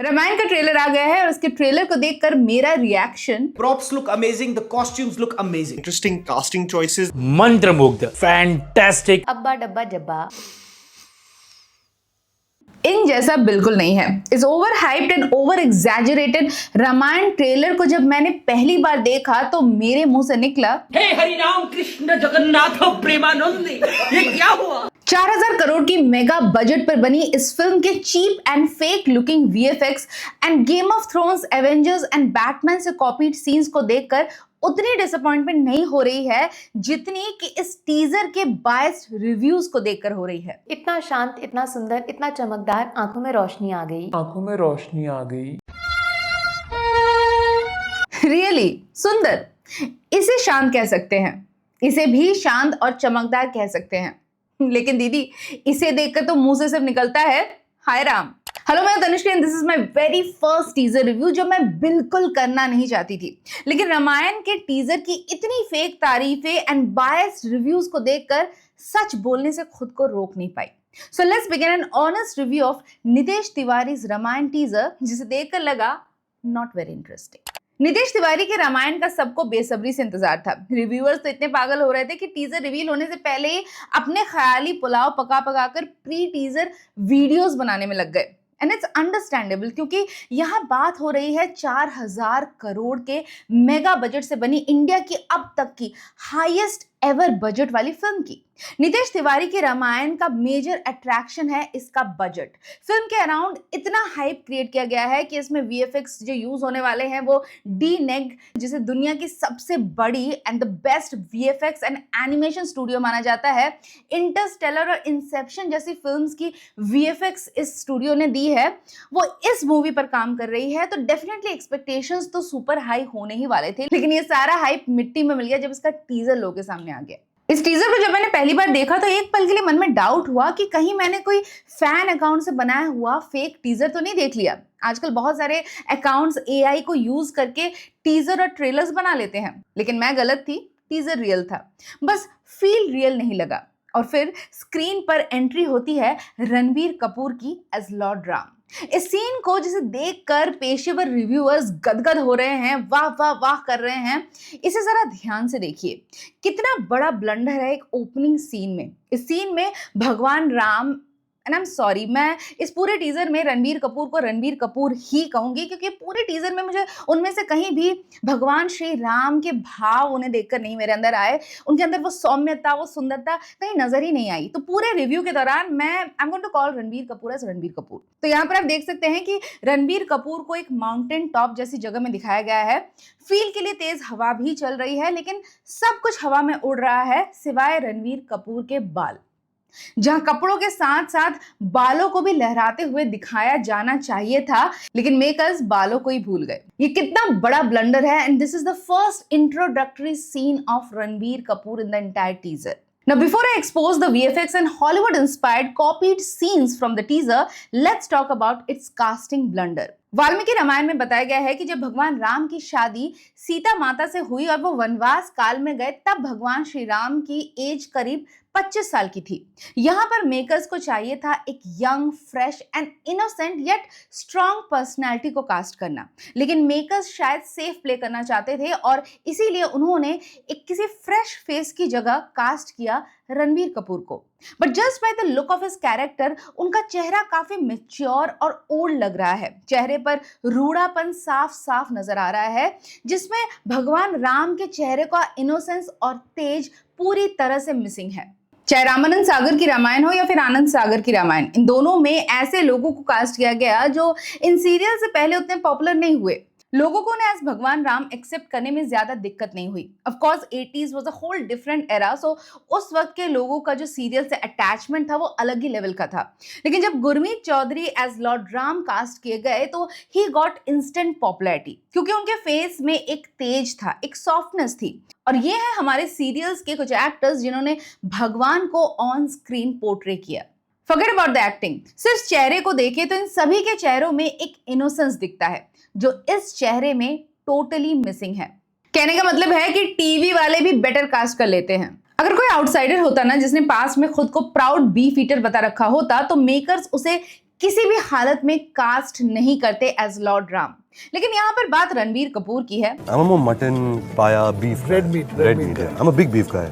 रामायण का ट्रेलर आ गया है और उसके ट्रेलर को देखकर मेरा reaction, Props look amazing, the costumes look amazing. Interesting casting choices. मंत्रमुग्ध, फैंटास्टिक। अब्बा डब्बा जब्बा। इन जैसा बिल्कुल नहीं है। इस over hyped and over exaggerated Ramayan trailer को जब मैंने पहली बार देखा तो मेरे मुंह से निकला, हे हरिनाम कृष्ण जगन्नाथ प्रेमानंदी, ये क्या हुआ? 4000 करोड़ की मेगा बजट पर बनी इस फिल्म के cheap and fake looking VFX and Game of Thrones, Avengers and Batman से कॉपीड सीन्स को देखकर उतनी डिसअपॉइंटमेंट नहीं हो रही है जितनी कि इस टीजर के बायस्ड रिव्यूज को देखकर हो रही है। इतना शांत, इतना सुंदर, इतना चमकदार, आंखों में रोशनी आ गई। आंखों में रोशनी आ गई। रियली सुंदर, इसे शांत कह सकते हैं, इसे भी शांत और चमकदार कह सकते हैं। लेकिन दीदी, इसे देखकर तो मुंह से सिर्फ निकलता है हाय राम। हेलो, मैं Tanushree and this is my very first teaser review जो मैं बिल्कुल करना नहीं चाहती थी, लेकिन रामायण के टीजर की इतनी फेक तारीफें एंड बायस्ड रिव्यूज को देखकर सच बोलने से खुद को रोक नहीं पाई। So let's begin an honest review of Nitesh Tiwari's Ramayana teaser, जिसे देखकर लगा not very interesting. Nitesh Tiwari के रामायण का सबको बेसब्री से इंतजार था। रिव्यूअर्स तो इतने पागल हो रहे थे कि टीजर रिवील होने से पहले ही अपने ख्याली पुलाव पका पका कर प्री टीजर वीडियोस बनाने में लग गए। एंड इट्स अंडरस्टैंडेबल, क्योंकि यहाँ बात हो रही है 4000 करोड़ के मेगा बजट से बनी इंडिया की अब तक की हाईएस्ट एवर बजट वाली फिल्म की। नितेश तिवारी के रामायण का मेजर अट्रैक्शन है इसका बजट। फिल्म के अराउंड इतना हाइप क्रिएट किया गया है कि इसमें वीएफएक्स जो यूज होने वाले हैं वो डीनेग, जिसे दुनिया की सबसे बड़ी and the best VFX and animation studio माना जाता है। इंटरस्टेलर और इंसेप्शन जैसी फिल्म्स की वीएफएक्स इस स्टूडियो ने दी है, वो इस मूवी पर काम कर रही है, तो डेफिनेटली एक्सपेक्टेशंस तो सुपर हाई होने ही वाले थे। लेकिन ये सारा हाइप मिट्टी में मिल गया जब इसका टीजर लोगों के सामने आ गया। इस टीजर को जब मैंने पहली बार देखा तो एक पल के लिए मन में डाउट हुआ कि कहीं मैंने कोई फैन अकाउंट से बनाया हुआ फेक टीजर तो नहीं देख लिया। आजकल बहुत सारे अकाउंट्स एआई को यूज करके टीजर और ट्रेलर्स बना लेते हैं, लेकिन मैं गलत थी। टीजर रियल था, बस फील रियल नहीं लगा। और फिर स्क्रीन पर एंट्री होती है रणबीर कपूर की एज लॉर्ड राम। इस सीन को जिसे देखकर पेशेवर रिव्यूअर्स गदगद हो रहे हैं, वाह वाह वाह कर रहे हैं, इसे जरा ध्यान से देखिए। कितना बड़ा ब्लंडर है एक ओपनिंग सीन में। इस सीन में भगवान Ram, and I am sorry, मैं इस पूरे टीजर में रणबीर कपूर को रणबीर कपूर ही कहूंगी, क्योंकि पूरे टीजर में मुझे उनमें से कहीं भी भगवान श्री राम के भाव उन्हें देखकर नहीं मेरे अंदर आए। उनके अंदर वो सौम्यता, वो सुंदरता कहीं नजर ही नहीं आई। तो पूरे रिव्यू के दौरान मैं I am going to call Ranbir Kapoor as Ranbir Kapoor. तो यहाँ पर आप देख सकते हैं कि रणबीर कपूर को एक माउंटेन टॉप जैसी जगह में दिखाया गया है। फील के लिए तेज हवा भी चल रही है, लेकिन सब कुछ हवा में उड़ रहा है सिवाय रणबीर कपूर के बाल। जहां कपड़ों के साथ साथ बालों को भी लहराते हुए दिखाया जाना चाहिए था, लेकिन मेकर्स बालों को ही भूल गए। ये कितना बड़ा ब्लंडर है। And this is the first introductory scene of Ranbir Kapoor in the entire teaser. Now, before I expose the VFX and Hollywood-inspired copied scenes from the teaser, let's talk about its casting blunder. Valmiki Ramayan में बताया गया है कि जब भगवान राम की शादी सीता माता से हुई और वो वनवास काल में गए, तब भगवान श्री राम की एज करीब 25 साल की थी। यहाँ पर मेकर्स को चाहिए था एक young, fresh and innocent yet strong personality को कास्ट करना, लेकिन मेकर्स शायद सेफ प्ले करना चाहते थे और इसीलिए उन्होंने एक किसी फ्रेश फेस की जगह कास्ट किया रणबीर कपूर को। But just by the look of his character उनका चेहरा काफी मैच्योर और ओल्ड लग रहा है। चेहरे पर रूड़ापन साफ साफ नजर आ रहा है, जिसमें भगवान राम के चेहरे का इनोसेंस और तेज पूरी तरह से मिसिंग है। चाहे रामानंद सागर की रामायण हो या फिर आनंद सागर की रामायण, इन दोनों में ऐसे लोगों को कास्ट किया गया जो इन सीरियल से पहले उतने पॉपुलर नहीं हुए। लोगों को एज भगवान राम एक्सेप्ट करने में ज्यादा दिक्कत नहीं हुई। Of course 80s was a whole different era, so उस वक्त के लोगों का जो सीरियल से अटैचमेंट था वो अलग ही लेवल का था। लेकिन जब Gurmeet Choudhary as Lord Ram cast किए गए तो ही गॉट इंस्टेंट पॉपुलैरिटी, क्योंकि उनके फेस में एक तेज था, एक सॉफ्टनेस थी। और ये है हमारे सीरियल्स के कुछ एक्टर्स जिन्होंने भगवान को ऑन स्क्रीन पोर्ट्रे किया। फॉरगेट अबाउट द एक्टिंग, सिर्फ चेहरे को देखें तो इन सभी के चेहरों में एक इनोसेंस दिखता है जो इस चेहरे में टोटली मिसिंग है। कहने का मतलब है कि टीवी वाले भी बेटर कास्ट कर लेते हैं। अगर कोई आउटसाइडर होता ना, जिसने पास में खुद को प्राउड बीफ ईटर बता रखा होता, तो मेकर्स उसे किसी भी हालत में कास्ट नहीं करते एज लॉर्ड राम। लेकिन यहाँ पर बात रणबीर कपूर की है। I'm a more mutton, paya, beef. Red meat. Yeah. I'm a big beef guy.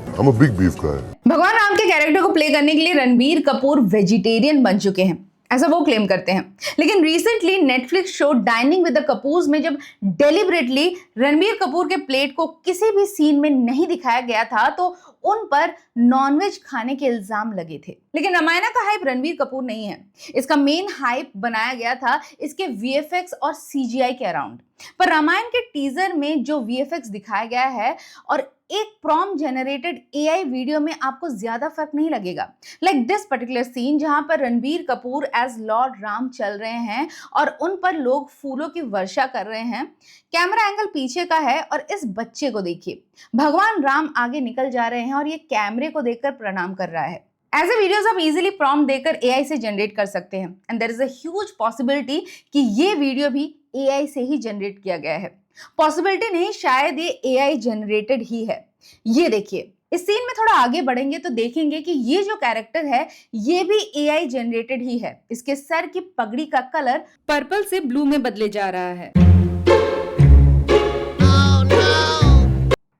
भगवान राम के कैरेक्टर को प्ले करने के लिए रणबीर कपूर वेजिटेरियन बन चुके हैं, ऐसा वो क्लेम करते हैं। लेकिन recently Netflix show dining with the Kapoors में जब डेलिबरेटली रणबीर कपूर के प्लेट को किसी भी सीन में नहीं दिखाया गया था तो उन पर नॉनवेज खाने के इल्जाम लगे थे। लेकिन रामायणा का हाइप रणबीर कपूर नहीं है, इसका मेन हाइप बनाया गया था इसके वीएफएक्स और सीजीआई के अराउंड। पर रामायण के टीजर में जो वीएफएक्स दिखाया गया है और एक प्रॉम्प्ट जनरेटेड एआई वीडियो में आपको ज्यादा फर्क नहीं लगेगा। लाइक दिस पर्टिकुलर सीन जहां पर रणबीर कपूर एज लॉर्ड राम चल रहे हैं और उन पर लोग फूलों की वर्षा कर रहे हैं। कैमरा एंगल पीछे का है और इस बच्चे को देखिए, भगवान राम आगे निकल जा रहे हैं और ये कैमरे को देखकर प्रणाम कर रहा है। एज ए वीडियोस आप इजीली प्रॉम्प्ट देकर एआई से जनरेट कर सकते हैं and there is a huge possibility कि ये वीडियो भी एआई से ही जनरेट किया गया है। पॉसिबिलिटी नहीं, शायद ये एआई जनरेटेड ही है। ये देखिए, इस सीन में थोड़ा आगे बढ़ेंगे तो देखेंगे कि ये जो कैरेक्टर है ये भी एआई जनरेटेड ही है। इसके सर की पगड़ी का कलर पर्पल से ब्लू में बदले जा रहा है।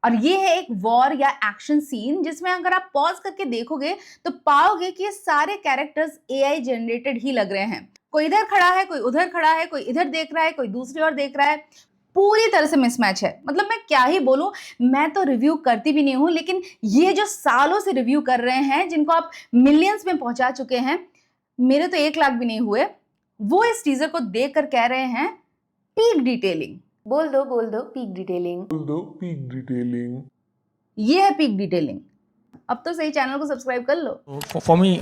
और ये है एक वॉर या एक्शन सीन जिसमें अगर आप पॉज करके देखोगे तो पाओगे कि ये सारे कैरेक्टर्स एआई जनरेटेड ही लग रहे हैं। कोई इधर खड़ा है, कोई उधर खड़ा है, कोई इधर देख रहा है, कोई दूसरी ओर देख रहा है। पूरी तरह से मिसमैच है। मतलब मैं क्या ही बोलूं, मैं तो रिव्यू करती भी नहीं हूं, लेकिन ये जो सालों से रिव्यू कर रहे हैं, जिनको आप मिलियंस में पहुंचा चुके हैं, मेरे तो 1 लाख भी नहीं हुए, वो इस टीजर को देखकर कह रहे हैं पीक डिटेलिंग। बोल दो पीक डिटेलिंग। ये है पीक डिटेलिंग। अब तो सही चैनल को सब्सक्राइब कर लो। For me,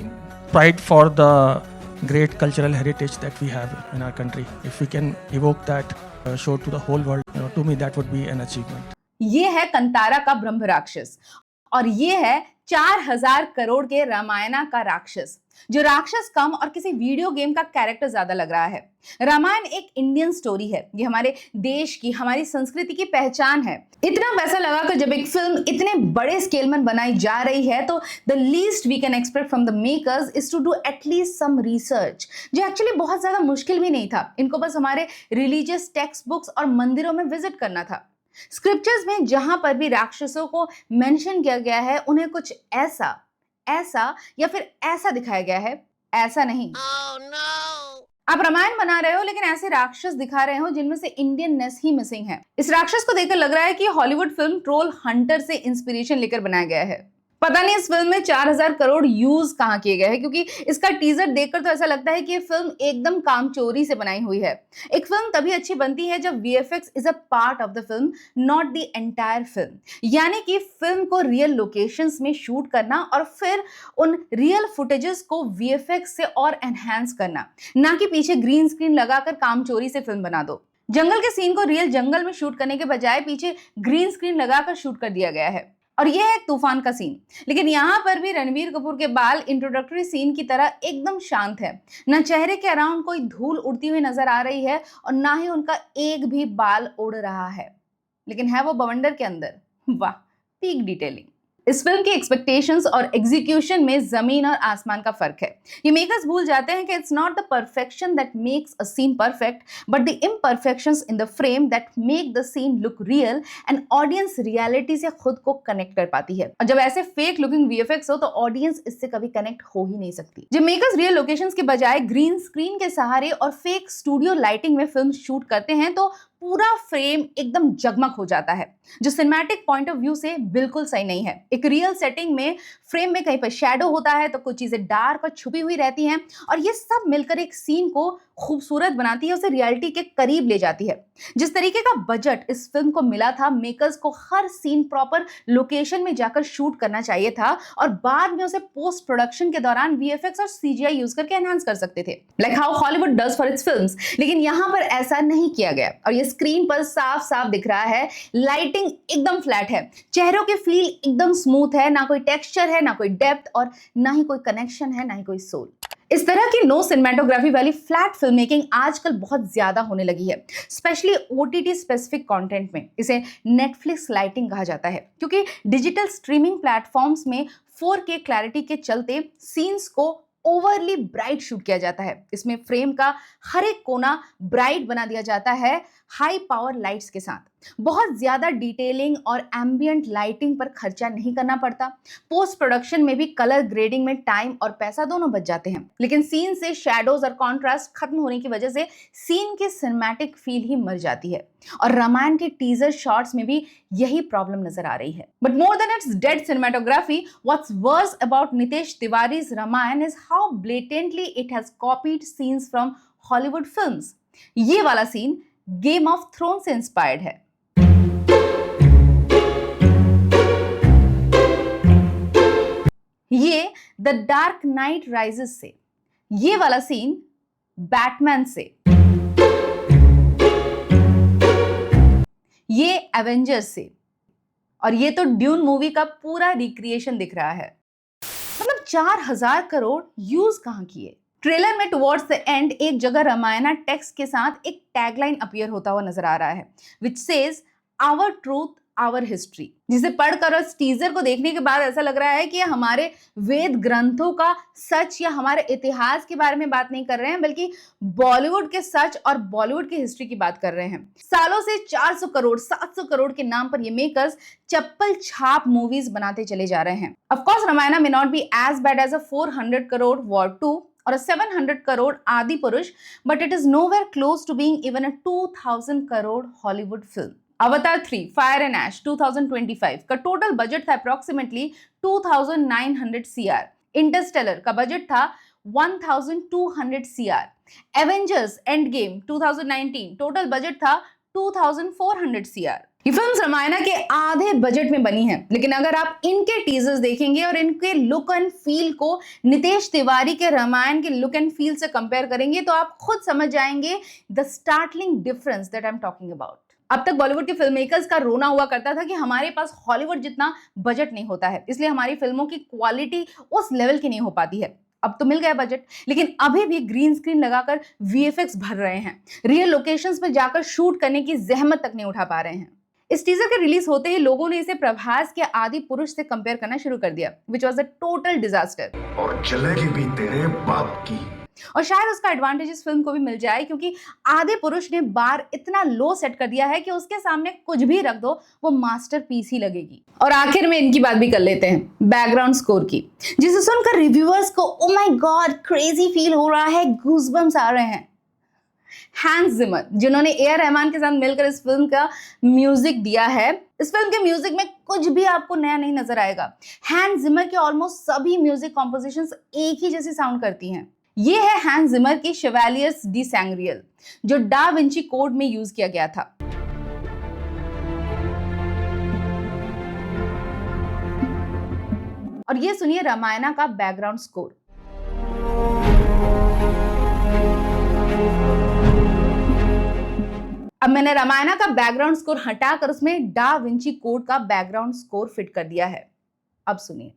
pride for the great cultural heritage that we have in our country. If we can evoke that, show to the whole world, to me that would be an achievement. ये है कंतारा का ब्रह्म राक्षस और ये है 4000 करोड़ के रामायणा का राक्षस। जो राक्षस कम और किसी वीडियो गेम का कैरेक्टर ज्यादा लग रहा है। रामायण एक इंडियन स्टोरी है, ये हमारे देश की, हमारी संस्कृति की पहचान है। इतना पैसा लगाकर जब एक फिल्म इतने बड़े स्केल में बनाई जा रही है तो the least we can expect from the makers is to do at least some research, जो एक्चुअली बहुत ज्यादा मुश्किल भी नहीं था। इनको बस हमारे रिलीजियस टेक्स्ट बुक्स और मंदिरों में विजिट करना था। स्क्रिप्चर्स में जहां पर भी राक्षसों को मेंशन किया गया है, उन्हें कुछ ऐसा या फिर ऐसा दिखाया गया है, ऐसा नहीं। आप रामायण बना रहे हो लेकिन ऐसे राक्षस दिखा रहे हो जिनमें से इंडियननेस ही मिसिंग है। इस राक्षस को देखकर लग रहा है कि हॉलीवुड फिल्म ट्रोल हंटर से इंस्पिरेशन लेकर बनाया गया है। पता नहीं इस फिल्म में 4000 करोड़ यूज कहां किए गए हैं, क्योंकि इसका टीजर देखकर तो ऐसा लगता है कि ये फिल्म एकदम कामचोरी से बनाई हुई है। एक फिल्म तभी अच्छी बनती है जब VFX is a part of the film, not the entire film. यानी कि फिल्म को रियल लोकेशंस में शूट करना और फिर उन रियल फुटेजेस को वीएफएक्स से और एनहांस करना, ना कि पीछे ग्रीन स्क्रीन लगाकर कामचोरी से फिल्म बना दो। जंगल के सीन को रियल जंगल में शूट करने के बजाय पीछे ग्रीन स्क्रीन लगाकर शूट कर दिया गया है। और यह है एक तूफान का सीन, लेकिन यहाँ पर भी रणबीर कपूर के बाल इंट्रोडक्टरी सीन की तरह एकदम शांत है। न चेहरे के अराउंड कोई धूल उड़ती हुई नजर आ रही है और ना ही उनका एक भी बाल उड़ रहा है, लेकिन है वो बवंडर के अंदर। वाह, पीक डिटेलिंग। इस फिल्म की एक्सपेक्टेशंस और एग्जीक्यूशन में जमीन और आसमान का फर्क है। ये मेकर्स भूल जाते हैं कि it's not the perfection that makes a scene perfect, but the imperfections in the frame that make the scene look real and audience reality से खुद को कनेक्ट कर पाती है। और जब ऐसे फेक लुकिंग वीएफएक्स हो तो ऑडियंस इससे कभी कनेक्ट हो ही नहीं सकती। जब मेकर्स रियल लोकेशंस के बजाय ग्रीन स्क्रीन के सहारे और फेक स्टूडियो लाइटिंग में फिल्म शूट करते हैं तो पूरा फ्रेम एकदम जगमग हो जाता है, जो सिनेमैटिक पॉइंट ऑफ व्यू से बिल्कुल सही नहीं है। एक रियल सेटिंग में फ्रेम में कहीं पर शैडो होता है तो कुछ चीजें डार्क और छुपी हुई रहती हैं और ये सब मिलकर एक सीन को खूबसूरत बनाती है, उसे रियलिटी के करीब ले जाती है। जिस तरीके का बजट इस फिल्म को मिला था, मेकर्स को हर सीन प्रॉपर लोकेशन में जाकर शूट करना चाहिए था और बाद में उसे पोस्ट प्रोडक्शन के दौरान वीएफएक्स और सीजीआई यूज करके एनहांस कर सकते थे, like how Hollywood does for its films. लेकिन यहाँ पर ऐसा नहीं किया गया और ये स्क्रीन पर साफ साफ दिख रहा है। लाइटिंग एकदम फ्लैट है, चेहरों के फील एकदम स्मूथ है, ना कोई टेक्सचर है, ना कोई डेप्थ और ना ही कोई कनेक्शन है, ना ही कोई सोल। इस तरह की नो सिनेमेटोग्राफी वाली फ्लैट फिल्म मेकिंग आजकल बहुत ज्यादा होने लगी है, स्पेशली ओटीटी स्पेसिफिक कंटेंट में। इसे नेटफ्लिक्स लाइटिंग कहा जाता है, क्योंकि डिजिटल स्ट्रीमिंग प्लेटफॉर्म्स में 4K क्लैरिटी के चलते सीन्स को ओवरली ब्राइट शूट किया जाता है। इसमें फ्रेम का हर एक कोना ब्राइट बना दिया जाता है हाई पावर लाइट्स के साथ। बहुत ज्यादा डिटेलिंग और एम्बियंट लाइटिंग पर खर्चा नहीं करना पड़ता। पोस्ट प्रोडक्शन में भी कलर ग्रेडिंग में टाइम और पैसा दोनों बच जाते हैं, लेकिन सीन से शैडोज और कॉन्ट्रास्ट खत्म होने की वजह से सीन की सिनेमैटिक फील ही मर जाती है। और रामायण के टीजर शॉट्स में भी यही प्रॉब्लम नजर आ रही है। But more than it's dead cinematography, what's worse about Nitesh Tiwari's Ramayana is how blatantly it has copied scenes from Hollywood films. ये वाला सीन गेम ऑफ थ्रोन से इंस्पायर्ड है। ये द डार्क नाइट राइजेस से, ये वाला सीन बैटमैन से, ये एवेंजर्स से, और ये तो ड्यून मूवी का पूरा रिक्रिएशन दिख रहा है। मतलब 4000 करोड़ यूज कहां किए। ट्रेलर में टुवर्ड्स द एंड एक जगह रामायणा टेक्स्ट के साथ एक टैगलाइन अपीयर होता हुआ नजर आ रहा है, which says our truth our history, जिसे पढ़कर और टीजर को देखने के बाद ऐसा लग रहा है कि हमारे वेद ग्रंथों का सच या हमारे इतिहास के बारे में बात नहीं कर रहे हैं, बल्कि बॉलीवुड के सच और बॉलीवुड की हिस्ट्री की बात कर रहे हैं। सालों से 400 करोड़ 700 करोड़ के नाम पर ये मेकर्स चप्पल छाप मूवीज बनाते चले जा रहे हैं। Of course Ramayana may not be as bad as a 400 crore war 2 or a 700 crore Adi Purush, but it is nowhere close to being even a 2000 crore Hollywood film. Avatar 3 Fire and Ash 2025 का total budget था approximately 2900 CR। Interstellar का budget था 1200 CR। Avengers end game 2019 total budget था 2400 CR। ये film Ramayana के आधे budget में बनी है, लेकिन अगर आप इनके टीजर्स देखेंगे और इनके लुक एंड फील को नितेश तिवारी के रामायण के लुक एंड फील से कंपेयर करेंगे तो आप खुद समझ जाएंगे the startling difference that I am talking about. अब तक बॉलीवुड के फिल्म मेकर्स का रोना हुआ करता था कि हमारे पास हॉलीवुड जितना बजट नहीं होता है, इसलिए हमारी फिल्मों की क्वालिटी उस लेवल की नहीं हो पाती है। अब तो मिल गया बजट, लेकिन अभी भी ग्रीन स्क्रीन लगाकर वीएफएक्स भर रहे हैं, रियल लोकेशंस पे जाकर शूट करने की जहमत तक नहीं उठा पा रहे हैं। इस टीजर के रिलीज होते ही लोगों ने इसे प्रभास के आदि पुरुष से कंपेयर करना शुरू कर दिया, which was a total disaster. और चलेगी भी तेरे बाप की। और शायद उसका एडवांटेज इस फिल्म को भी मिल जाए, क्योंकि आदि पुरुष ने बार इतना लो सेट कर दिया है कि उसके सामने कुछ भी रख दो वो मास्टरपीस ही लगेगी। और आखिर में इनकी बात भी कर लेते हैं बैकग्राउंड स्कोर की, जिसे सुनकर रिव्यूअर्स को oh my God crazy feel हो रहा है, गूज़बम्स आ रहे हैं। हैंस जिमर, जिन्होंने ए.आर. रहमान के साथ मिलकर इस फिल्म का म्यूजिक दिया है, इस फिल्म के म्यूजिक में कुछ भी आपको नया नहीं नजर आएगा। हैंस जिमर के ऑलमोस्ट सभी म्यूजिक कॉम्पोजिशंस एक ही जैसी साउंड करती हैं। ये है हैंस जिमर की शेवालियर्स डी सैंग्रियल, जो डा विंची कोड में यूज किया गया था। और ये सुनिए रामायणा का बैकग्राउंड स्कोर। अब मैंने रामायणा का बैकग्राउंड स्कोर हटाकर उसमें डा विंची कोड का बैकग्राउंड स्कोर फिट कर दिया है। अब सुनिए।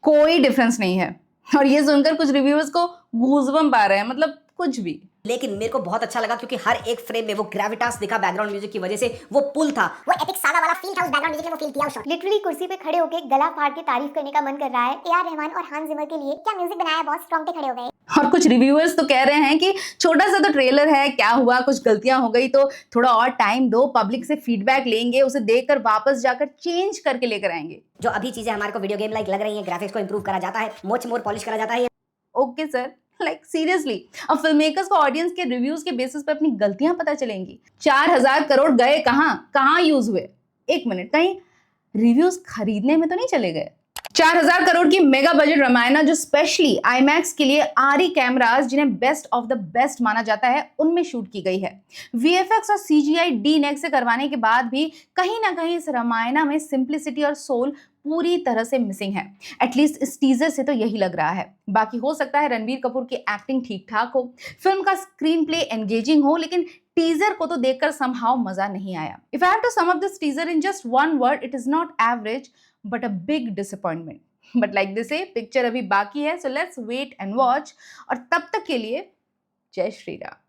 कोई डिफरेंस नहीं है, और ये सुनकर कुछ रिव्यूअर्स को गूज़बम्प आ रहे हैं, मतलब कुछ भी। लेकिन मेरे को बहुत अच्छा लगा क्योंकि हर एक फ्रेम में वो ग्रेविटास दिखा बैकग्राउंड म्यूजिक की वजह से, वो पुल था, वो एपिक सागा वाला फील था उस बैकग्राउंड म्यूजिक ने, वो फील किया उस शॉट। लिटरली कुर्सी पे खड़े होके गला फाड़ के तारीफ करने का मन कर रहा है। ए.आर. रहमान और हांस जिमर के लिए क्या म्यूजिक बनाया, बहुत स्ट्रॉन्ग खड़े हो गए। और कुछ रिव्यूअर्स तो कह रहे हैं कि छोटा सा तो ट्रेलर है, क्या हुआ, कुछ गलतियां हो गई तो थोड़ा और टाइम दो, पब्लिक से फीडबैक लेंगे, उसे देखकर वापस जाकर चेंज करके लेकर आएंगे। जो अभी चीजें हमारे को वीडियो गेम लाइक लग रही है, ग्राफिक्स को इंप्रूव करा जाता है, मच मोर पॉलिश करा जाता है। ओके सर, लाइक सीरियसली, अब फिल्म मेकर्स को ऑडियंस के रिव्यूज के बेसिस पे अपनी गलतियां पता चलेंगी। 4000 करोड़ गए कहां यूज हुए? एक मिनट, कहीं रिव्यूज खरीदने में तो नहीं चले गए? 4000 करोड़ की मेगा बजट रामायणा, जो स्पेशली आईमैक्स के लिए आरई कैमरास, जिन्हें बेस्ट ऑफ द बेस्ट माना जाता है, उनमें शूट की गई है। वीएफएक्स और सीजीआई डी नेक से करवाने के बाद भी कहीं ना कहीं इस रामायणा में सिंप्लिसिटी और सोल पूरी तरह से मिसिंग है। एटलीस्ट इस टीजर से तो यही लग रहा है। बाकी हो सकता है रणबीर कपूर की एक्टिंग ठीक ठाक हो, फिल्म का स्क्रीन प्ले एंगेजिंग हो, लेकिन टीजर को तो देखकर समहाउ मजा नहीं आया। If I have to sum up this teaser in just one word, it is not average but a big disappointment. But like this picture अभी बाकी है, so let's wait and watch. और तब तक के लिए जय श्री राम।